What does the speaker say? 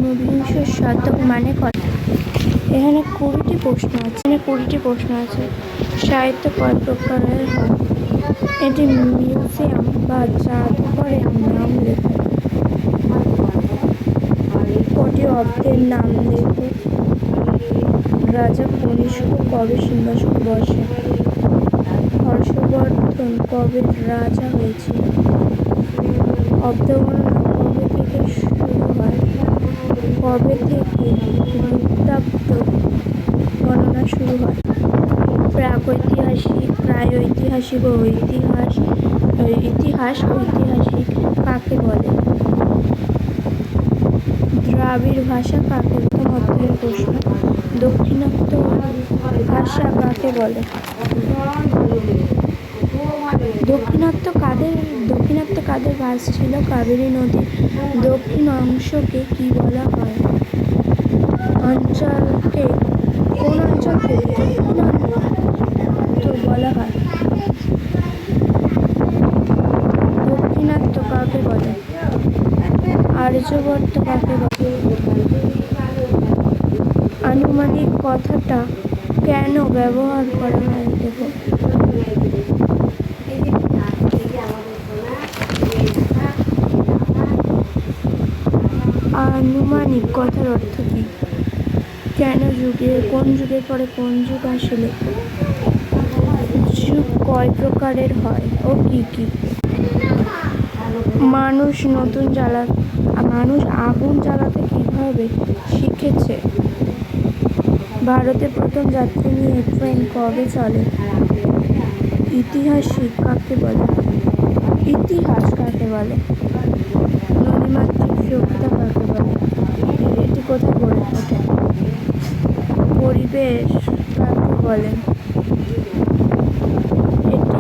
ঊনবিংশ শতক মানে কত? এখানে 20টি প্রশ্ন আছে। সাহিত্য কয় প্রকারের হয়? এটি মিউজিয়াম বা জাদুঘরের নাম লেখো। কটি অব্দের নাম লেখো। রাজা কনিষ্ক কবে সিংহাসনে বসে? হর্ষবর্ধন কবে রাজা হয়েছিল? অব্দ গণনা কবে থেকে শুরু হয়? কবে থেকে গুপ্তাব্দ গণনা শুরু হয়? প্রাগৈতিহাসিক ও ইতিহাস ঐতিহাসিক কাকে বলে? দ্রাবিড় ভাষা কাকে মধ্যের প্রশ্ন। দাক্ষিণাত্য ভাষা কাকে বলে? দক্ষিণাত্য কাদের ভাষ ছিল? কাবেরী নদীর দক্ষিণ অংশকে কি বলা হয়? কোন অঞ্চলকে দক্ষিণাত্য বলা হয়? দাক্ষিণাত্য কাকে বলে? আর্যভট্ট কাকে বলে? আনুমানিক কথাটা কেন ব্যবহার করা হয়? দেখো, আনুমানিক কথার অর্থ কি? কোন যুগের পরে কোন যুগ আসলে? যুগ কয় প্রকারের হয় ও কি কি? মানুষ আগুন জ্বালাতে কিভাবে শিখেছে? ভারতে প্রথম যাত্রী নিয়ে ট্রেন কবে চলে? ইতিহাস কাকে বলে? নদীমাতৃক সভ্যতা কাকে বলে? এটি কোথায় গড়ে ওঠে? পরিবেশ কাকে বলে? এটি